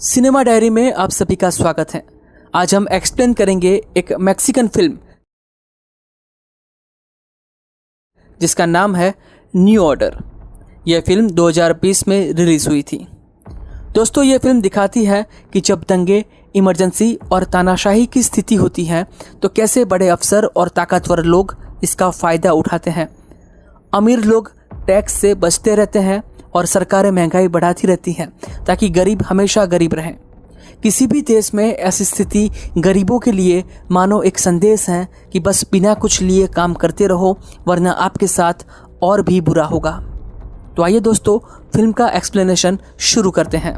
Cinema diary में आप सभी का स्वागत है। आज हम एक्सप्लेन करेंगे एक मैक्सिकन फिल्म जिसका नाम है न्यू ऑर्डर। यह फिल्म 2020 में रिलीज हुई थी। दोस्तों, यह फिल्म दिखाती है कि जब दंगे, इमरजेंसी और तानाशाही की स्थिति होती है तो कैसे बड़े अफसर और ताकतवर लोग इसका फ़ायदा उठाते हैं। अमीर लोग टैक्स से बचते रहते हैं और सरकारें महंगाई बढ़ाती रहती हैं ताकि गरीब हमेशा गरीब रहें। किसी भी देश में ऐसी स्थिति गरीबों के लिए मानो एक संदेश है कि बस बिना कुछ लिए काम करते रहो, वरना आपके साथ और भी बुरा होगा। तो आइए दोस्तों, फिल्म का एक्सप्लेनेशन शुरू करते हैं।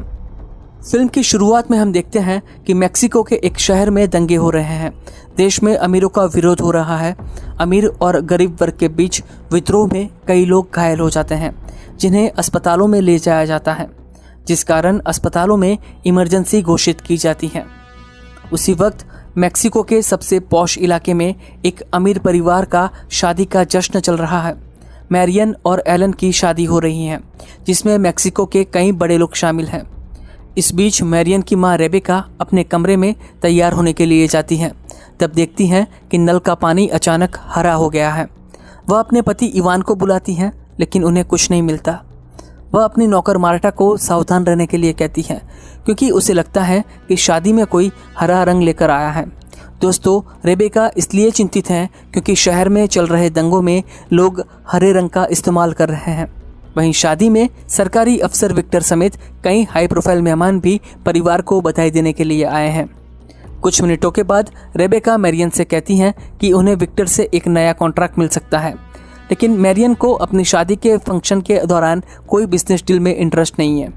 फिल्म की शुरुआत में हम देखते हैं कि मेक्सिको के एक शहर में दंगे हो रहे हैं। देश में अमीरों का विरोध हो रहा है। अमीर और गरीब वर्ग के बीच विद्रोह में कई लोग घायल हो जाते हैं, जिन्हें अस्पतालों में ले जाया जाता है, जिस कारण अस्पतालों में इमरजेंसी घोषित की जाती है। उसी वक्त मेक्सिको के सबसे पॉश इलाके में एक अमीर परिवार का शादी का जश्न चल रहा है। मैरियन और एलन की शादी हो रही है, जिसमें मेक्सिको के कई बड़े लोग शामिल हैं। इस बीच मैरियन की मां रेबेका अपने कमरे में तैयार होने के लिए जाती हैं। तब देखती हैं कि नल का पानी अचानक हरा हो गया है। वह अपने पति इवान को बुलाती हैं, लेकिन उन्हें कुछ नहीं मिलता। वह अपनी नौकर मार्टा को सावधान रहने के लिए कहती है, क्योंकि उसे लगता है कि शादी में कोई हरा रंग लेकर आया है। दोस्तों, रेबेका इसलिए चिंतित हैं क्योंकि शहर में चल रहे दंगों में लोग हरे रंग का इस्तेमाल कर रहे हैं। वहीं शादी में सरकारी अफसर विक्टर समेत कई हाई प्रोफाइल मेहमान भी परिवार को बधाई देने के लिए आए हैं। कुछ मिनटों के बाद रेबेका मैरियन से कहती हैं कि उन्हें विक्टर से एक नया कॉन्ट्रैक्ट मिल सकता है, लेकिन मैरियन को अपनी शादी के फंक्शन के दौरान कोई बिजनेस डील में इंटरेस्ट नहीं है।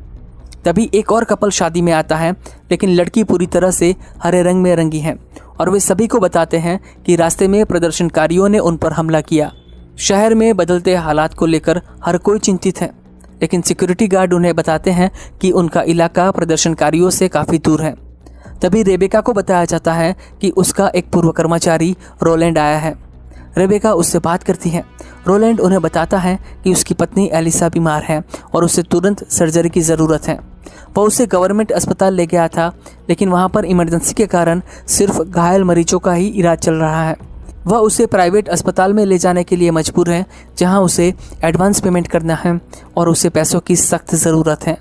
तभी एक और कपल शादी में आता है, लेकिन लड़की पूरी तरह से हरे रंग में रंगी है और वे सभी को बताते हैं कि रास्ते में प्रदर्शनकारियों ने उन पर हमला किया। शहर में बदलते हालात को लेकर हर कोई चिंतित है, लेकिन सिक्योरिटी गार्ड उन्हें बताते हैं कि उनका इलाका प्रदर्शनकारियों से काफ़ी दूर है। तभी रेबेका को बताया जाता है कि उसका एक पूर्व कर्मचारी रोलैंड आया है। रेबेका उससे बात करती है। रोलैंड उन्हें बताता है कि उसकी पत्नी एलिसा बीमार है और उसे तुरंत सर्जरी की ज़रूरत है। वह उसे गवर्नमेंट अस्पताल ले गया था, लेकिन वहाँ पर इमरजेंसी के कारण सिर्फ घायल मरीजों का ही इलाज चल रहा है। वह उसे प्राइवेट अस्पताल में ले जाने के लिए मजबूर है, जहाँ उसे एडवांस पेमेंट करना है और उसे पैसों की सख्त ज़रूरत है।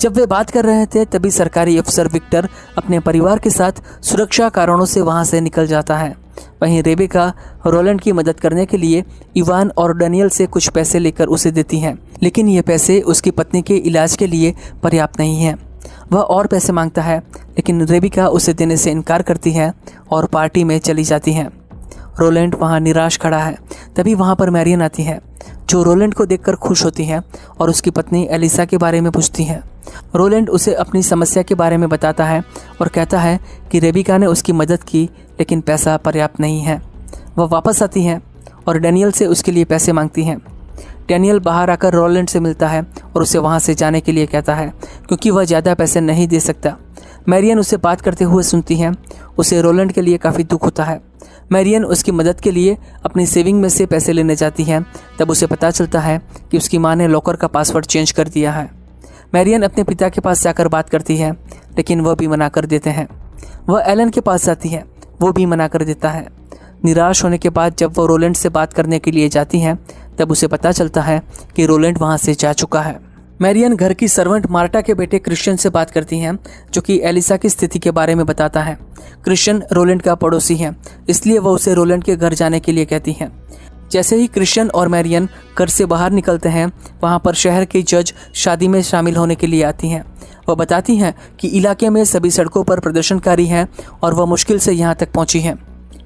जब वे बात कर रहे थे, तभी सरकारी अफसर विक्टर अपने परिवार के साथ सुरक्षा कारणों से वहां से निकल जाता है। वहीं रेबेका रोलैंड की मदद करने के लिए इवान और डेनियल से कुछ पैसे लेकर उसे देती हैं, लेकिन ये पैसे उसकी पत्नी के इलाज के लिए पर्याप्त नहीं हैं। वह और पैसे मांगता है, लेकिन रेबेका उसे देने से इनकार करती है और पार्टी में चली जाती है। रोलैंड वहाँ निराश खड़ा है। तभी वहाँ पर मैरियन आती है, जो रोलैंड को देखकर खुश होती है और उसकी पत्नी एलिसा के बारे में पूछती है। रोलैंड उसे अपनी समस्या के बारे में बताता है और कहता है कि रेबेका ने उसकी मदद की, लेकिन पैसा पर्याप्त नहीं है। वह वापस आती है और डेनियल से उसके लिए पैसे मांगती हैं। डेनियल बाहर आकर रोलैंड से मिलता है और उसे वहाँ से जाने के लिए कहता है, क्योंकि वह ज़्यादा पैसे नहीं दे सकता। मैरियन उसे बात करते हुए सुनती है। उसे रोलैंड के लिए काफ़ी दुख होता है। मैरियन उसकी मदद के लिए अपनी सेविंग में से पैसे लेने जाती है। तब उसे पता चलता है कि उसकी माँ ने लॉकर का पासवर्ड चेंज कर दिया है। मैरियन अपने पिता के पास जाकर बात करती है, लेकिन वह भी मना कर देते हैं। वह एलन के पास जाती है, वो भी मना कर देता है। निराश होने के बाद जब वह रोलैंड से बात करने के लिए जाती है, तब उसे पता चलता है कि रोलैंड वहाँ से जा चुका है। मैरियन घर की सर्वेंट मार्टा के बेटे क्रिश्चियन से बात करती हैं, जो कि एलिसा की स्थिति के बारे में बताता है। क्रिश्चियन रोलैंड का पड़ोसी है, इसलिए वह उसे रोलैंड के घर जाने के लिए कहती हैं। जैसे ही क्रिश्चियन और मैरियन घर से बाहर निकलते हैं, वहाँ पर शहर की जज शादी में शामिल होने के लिए आती हैं। वह बताती हैं कि इलाके में सभी सड़कों पर प्रदर्शनकारी हैं और वह मुश्किल से यहाँ तक पहुँची हैं।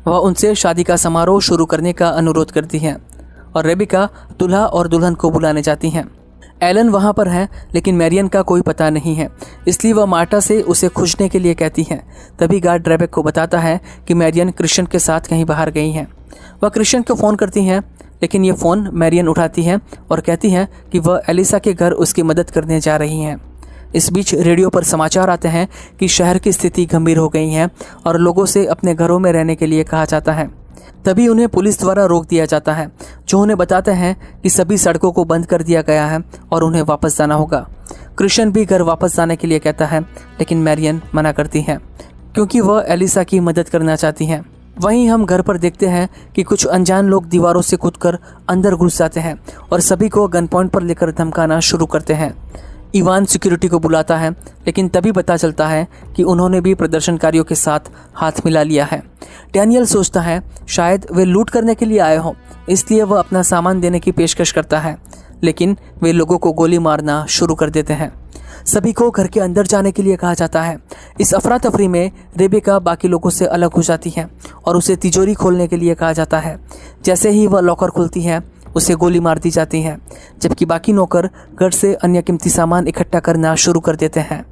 वह उनसे शादी का समारोह शुरू करने का अनुरोध करती हैं और रेबेका दूल्हा और दुल्हन को बुलाने जाती हैं। एलन वहाँ पर है, लेकिन मैरियन का कोई पता नहीं है, इसलिए वह मार्टा से उसे खोजने के लिए कहती है। तभी गार्ड रेबेका को बताता है कि मैरियन क्रिश्चियन के साथ कहीं बाहर गई हैं। वह क्रिश्चियन को फ़ोन करती हैं, लेकिन ये फ़ोन मैरियन उठाती है और कहती है कि वह एलिसा के घर उसकी मदद करने जा रही हैं। इस बीच रेडियो पर समाचार आते हैं कि शहर की स्थिति गंभीर हो गई है और लोगों से अपने घरों में रहने के लिए कहा जाता है। तभी उन्हें पुलिस द्वारा रोक दिया जाता है, जो उन्हें बताते हैं कि सभी सड़कों को बंद कर दिया गया है और उन्हें वापस जाना होगा। क्रिश्चियन भी घर वापस जाने के लिए कहता है, लेकिन मैरियन मना करती है क्योंकि वह एलिसा की मदद करना चाहती हैं। वहीं हम घर पर देखते हैं कि कुछ अनजान लोग दीवारों से कूदकर अंदर घुस जाते हैं और सभी को गन पॉइंट पर लेकर धमकाना शुरू करते हैं। इवान सिक्योरिटी को बुलाता है, लेकिन तभी पता चलता है कि उन्होंने भी प्रदर्शनकारियों के साथ हाथ मिला लिया है। डैनियल सोचता है शायद वे लूट करने के लिए आए हों, इसलिए वह अपना सामान देने की पेशकश करता है, लेकिन वे लोगों को गोली मारना शुरू कर देते हैं। सभी को घर के अंदर जाने के लिए कहा जाता है। इस अफरा तफरी में रेबेका बाकी लोगों से अलग हो जाती है और उसे तिजोरी खोलने के लिए कहा जाता है। जैसे ही वह लॉकर खुलती है, उसे गोली मार दी जाती है, जबकि बाकी नौकर घर से अन्य कीमती सामान इकट्ठा करना शुरू कर देते हैं।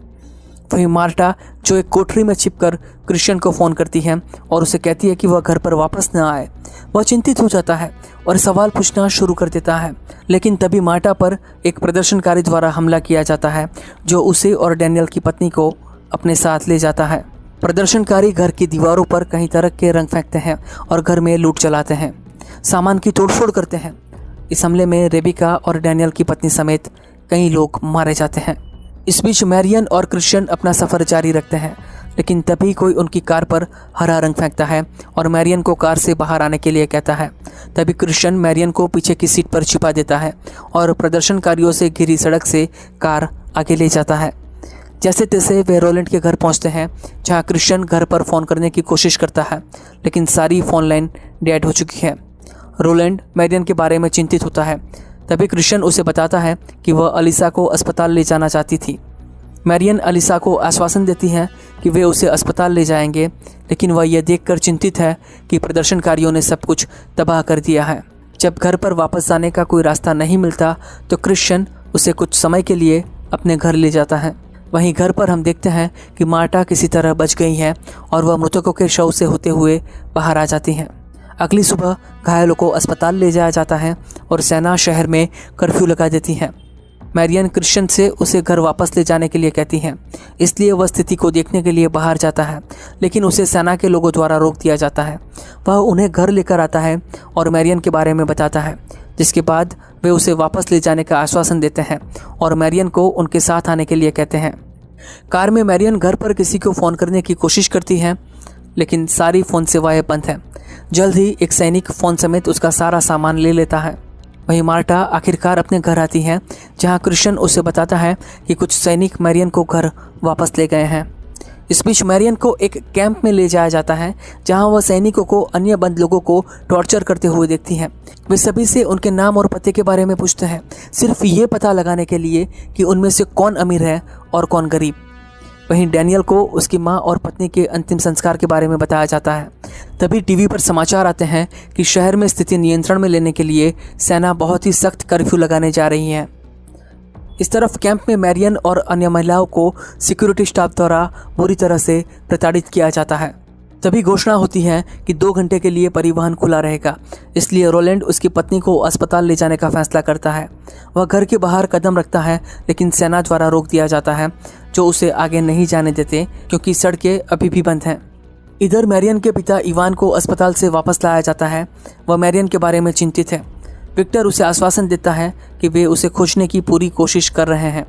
वहीं मार्टा, जो एक कोठरी में छिपकर क्रिश्चियन को फ़ोन करती है और उसे कहती है कि वह घर पर वापस न आए, वह चिंतित हो जाता है और सवाल पूछना शुरू कर देता है। लेकिन तभी मार्टा पर एक प्रदर्शनकारी द्वारा हमला किया जाता है, जो उसे और डैनियल की पत्नी को अपने साथ ले जाता है। प्रदर्शनकारी घर की दीवारों पर कई तरह के रंग फेंकते हैं और घर में लूट चलाते हैं, सामान की तोड़फोड़ करते हैं। इस हमले में रेबिका और डैनियल की पत्नी समेत कई लोग मारे जाते हैं। इस बीच मैरियन और क्रिश्चियन अपना सफ़र जारी रखते हैं, लेकिन तभी कोई उनकी कार पर हरा रंग फेंकता है और मैरियन को कार से बाहर आने के लिए कहता है। तभी क्रिश्चियन मैरियन को पीछे की सीट पर छिपा देता है और प्रदर्शनकारियों से घिरी सड़क से कार आगे ले जाता है। जैसे तैसे वे रोलैंड के घर पहुंचते हैं, जहां क्रिश्चियन घर पर फ़ोन करने की कोशिश करता है, लेकिन सारी फ़ोन लाइन डेड हो चुकी है। रोलैंड मैरियन के बारे में चिंतित होता है। तभी क्रिश्चियन उसे बताता है कि वह अलीसा को अस्पताल ले जाना चाहती थी। मैरियन अलीसा को आश्वासन देती है कि वे उसे अस्पताल ले जाएंगे, लेकिन वह यह देखकर चिंतित है कि प्रदर्शनकारियों ने सब कुछ तबाह कर दिया है। जब घर पर वापस जाने का कोई रास्ता नहीं मिलता तो क्रिश्चियन उसे कुछ समय के लिए अपने घर ले जाता है। वहीं घर पर हम देखते हैं कि मार्टा किसी तरह बच गई है और वह मृतकों के शव से होते हुए बाहर आ जाती हैं। अगली सुबह घायलों को अस्पताल ले जाया जाता है और सेना शहर में कर्फ्यू लगा देती है। मैरियन क्रिश्चियन से उसे घर वापस ले जाने के लिए कहती हैं, इसलिए वह स्थिति को देखने के लिए बाहर जाता है, लेकिन उसे सेना के लोगों द्वारा रोक दिया जाता है। वह उन्हें घर लेकर आता है और मैरियन के बारे में बताता है, जिसके बाद वे उसे वापस ले जाने का आश्वासन देते हैं और मैरियन को उनके साथ आने के लिए कहते हैं। कार में मैरियन घर पर किसी को फ़ोन करने की कोशिश करती है, लेकिन सारी फ़ोन सेवाएं बंद हैं। जल्द ही एक सैनिक फ़ोन समेत उसका सारा सामान ले लेता है। वहीं मार्टा आखिरकार अपने घर आती है, जहां क्रिश्चियन उसे बताता है कि कुछ सैनिक मैरियन को घर वापस ले गए हैं। इस बीच मैरियन को एक कैंप में ले जाया जाता है, जहां वह सैनिकों को अन्य बंद लोगों को टॉर्चर करते हुए देखती हैं। वे सभी से उनके नाम और पते के बारे में पूछते हैं, सिर्फ ये पता लगाने के लिए कि उनमें से कौन अमीर है और कौन गरीब। वहीं डैनियल को उसकी मां और पत्नी के अंतिम संस्कार के बारे में बताया जाता है। तभी टीवी पर समाचार आते हैं कि शहर में स्थिति नियंत्रण में लेने के लिए सेना बहुत ही सख्त कर्फ्यू लगाने जा रही है। इस तरफ कैंप में मैरियन और अन्य महिलाओं को सिक्योरिटी स्टाफ द्वारा बुरी तरह से प्रताड़ित किया जाता है। तभी घोषणा होती है कि 2 घंटे के लिए परिवहन खुला रहेगा, इसलिए रोलैंड उसकी पत्नी को अस्पताल ले जाने का फैसला करता है। वह घर के बाहर कदम रखता है, लेकिन सेना द्वारा रोक दिया जाता है, जो उसे आगे नहीं जाने देते क्योंकि सड़कें अभी भी बंद हैं। इधर मैरियन के पिता इवान को अस्पताल से वापस लाया जाता है। वह मैरियन के बारे में चिंतित है। विक्टर उसे आश्वासन देता है कि वे उसे खोजने की पूरी कोशिश कर रहे हैं।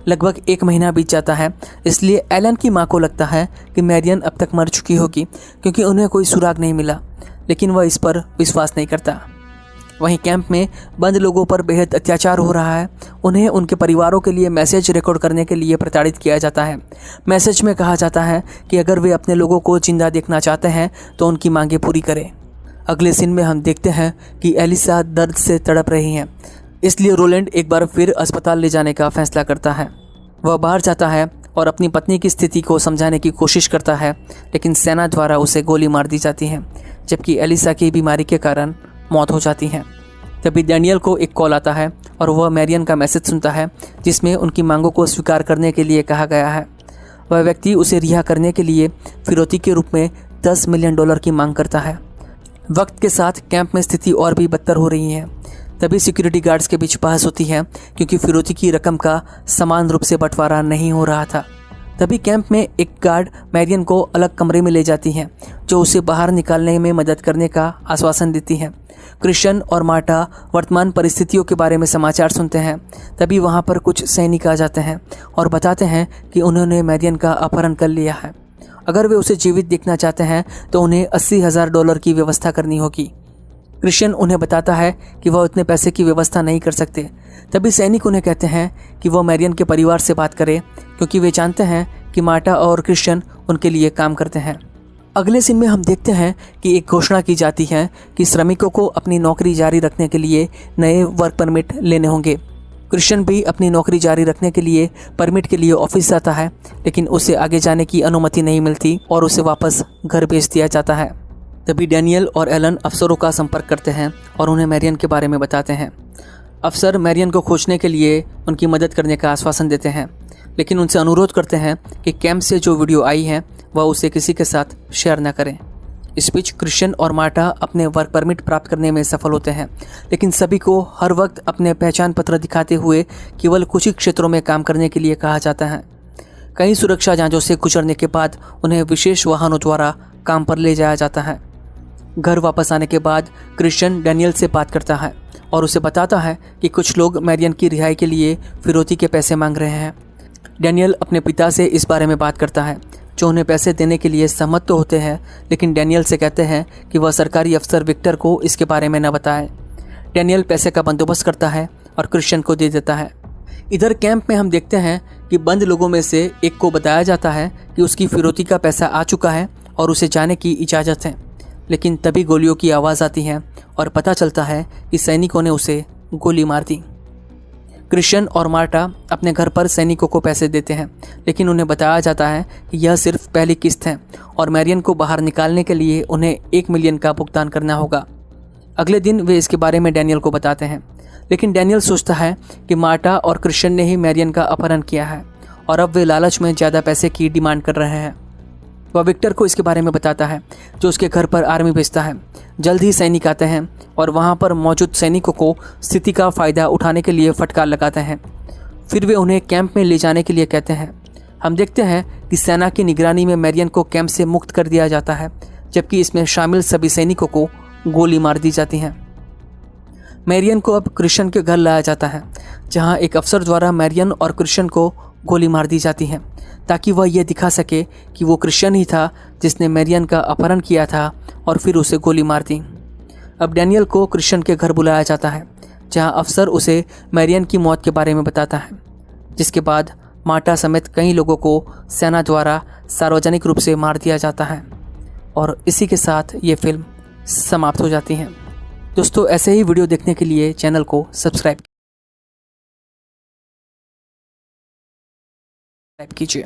लगभग 1 महीना बीत जाता है, इसलिए एलन की मां को लगता है कि मैरियन अब तक मर चुकी होगी, क्योंकि उन्हें कोई सुराग नहीं मिला, लेकिन वह इस पर विश्वास नहीं करता। वहीं कैंप में बंद लोगों पर बेहद अत्याचार हो रहा है। उन्हें उनके परिवारों के लिए मैसेज रिकॉर्ड करने के लिए प्रताड़ित किया जाता है। मैसेज में कहा जाता है कि अगर वे अपने लोगों को जिंदा देखना चाहते हैं तो उनकी मांगें पूरी करें। अगले सीन में हम देखते हैं कि एलिसा दर्द से तड़प रही हैं, इसलिए रोलैंड एक बार फिर अस्पताल ले जाने का फैसला करता है। वह बाहर जाता है और अपनी पत्नी की स्थिति को समझाने की कोशिश करता है, लेकिन सेना द्वारा उसे गोली मार दी जाती है, जबकि एलिसा की बीमारी के कारण मौत हो जाती है। तभी डैनियल को एक कॉल आता है और वह मैरियन का मैसेज सुनता है, जिसमें उनकी मांगों को स्वीकार करने के लिए कहा गया है। वह व्यक्ति उसे रिहा करने के लिए फिरौती के रूप में $10 मिलियन की मांग करता है। वक्त के साथ कैंप में स्थिति और भी बदतर हो रही है। तभी सिक्योरिटी गार्ड्स के बीच बहस होती है, क्योंकि फिरौती की रकम का समान रूप से बंटवारा नहीं हो रहा था। तभी कैंप में एक गार्ड मैरियन को अलग कमरे में ले जाती है, जो उसे बाहर निकालने में मदद करने का आश्वासन देती है। क्रिश्चियन और मार्टा वर्तमान परिस्थितियों के बारे में समाचार सुनते हैं, तभी वहाँ पर कुछ सैनिक आ जाते हैं और बताते हैं कि उन्होंने मैरियन का अपहरण कर लिया है। अगर वे उसे जीवित देखना चाहते हैं तो उन्हें $80,000 की व्यवस्था करनी होगी। क्रिश्चियन उन्हें बताता है कि वह उतने पैसे की व्यवस्था नहीं कर सकते। तभी सैनिक उन्हें कहते हैं कि वह मैरियन के परिवार से बात करें, क्योंकि वे जानते हैं कि मार्टा और क्रिश्चियन उनके लिए काम करते हैं। अगले सीन में हम देखते हैं कि एक घोषणा की जाती है कि श्रमिकों को अपनी नौकरी जारी रखने के लिए नए वर्क परमिट लेने होंगे। क्रिश्चियन भी अपनी नौकरी जारी रखने के लिए परमिट के लिए ऑफिस जाता है, लेकिन उसे आगे जाने की अनुमति नहीं मिलती और उसे वापस घर भेज दिया जाता है। तभी डैनियल और एलन अफसरों का संपर्क करते हैं और उन्हें मैरियन के बारे में बताते हैं। अफसर मैरियन को खोजने के लिए उनकी मदद करने का आश्वासन देते हैं, लेकिन उनसे अनुरोध करते हैं कि कैंप से जो वीडियो आई है वह उसे किसी के साथ शेयर न करें। इस बीच क्रिश्चियन और मार्टा अपने वर्क परमिट प्राप्त करने में सफल होते हैं, लेकिन सभी को हर वक्त अपने पहचान पत्र दिखाते हुए केवल कुछ ही क्षेत्रों में काम करने के लिए कहा जाता है। कई सुरक्षा जांचों से गुजरने के बाद उन्हें विशेष वाहनों द्वारा काम पर ले जाया जाता है। घर वापस आने के बाद क्रिश्चियन डैनियल से बात करता है और उसे बताता है कि कुछ लोग मैरियन की रिहाई के लिए फिरौती के पैसे मांग रहे हैं। डैनियल अपने पिता से इस बारे में बात करता है, जो उन्हें पैसे देने के लिए सहमत तो होते हैं, लेकिन डैनियल से कहते हैं कि वह सरकारी अफसर विक्टर को इसके बारे में न बताए। डैनियल पैसे का बंदोबस्त करता है और क्रिश्चियन को दे देता है। इधर कैंप में हम देखते हैं कि बंद लोगों में से एक को बताया जाता है कि उसकी फिरौती का पैसा आ चुका है और उसे जाने की इजाज़त है, लेकिन तभी गोलियों की आवाज़ आती है और पता चलता है कि सैनिकों ने उसे गोली मार दी। क्रिश्चियन और मार्टा अपने घर पर सैनिकों को पैसे देते हैं, लेकिन उन्हें बताया जाता है कि यह सिर्फ पहली किस्त है और मैरियन को बाहर निकालने के लिए उन्हें $1 मिलियन का भुगतान करना होगा। अगले दिन वे इसके बारे में डैनियल को बताते हैं, लेकिन डैनियल सोचता है कि मार्टा और क्रिश्चियन ने ही मैरियन का अपहरण किया है और अब वे लालच में ज़्यादा पैसे की डिमांड कर रहे हैं। वह विक्टर को इसके बारे में बताता है, जो उसके घर पर आर्मी भेजता है। जल्द ही सैनिक आते हैं और वहाँ पर मौजूद सैनिकों को स्थिति का फ़ायदा उठाने के लिए फटकार लगाते हैं। फिर वे उन्हें कैंप में ले जाने के लिए कहते हैं। हम देखते हैं कि सेना की निगरानी में मैरियन को कैंप से मुक्त कर दिया जाता है, जबकि इसमें शामिल सभी सैनिकों को गोली मार दी जाती है। मैरियन को अब क्रिश्चियन के घर लाया जाता है, जहाँ एक अफसर द्वारा मैरियन और क्रिश्चियन को गोली मार दी जाती है, ताकि वह यह दिखा सके कि वो क्रिश्चियन ही था जिसने मैरियन का अपहरण किया था और फिर उसे गोली मार दी। अब डैनियल को क्रिश्चियन के घर बुलाया जाता है, जहां अफसर उसे मैरियन की मौत के बारे में बताता है, जिसके बाद मार्टा समेत कई लोगों को सेना द्वारा सार्वजनिक रूप से मार दिया जाता है और इसी के साथ ये फिल्म समाप्त हो जाती है। दोस्तों, ऐसे ही वीडियो देखने के लिए चैनल को सब्सक्राइब कीजिए।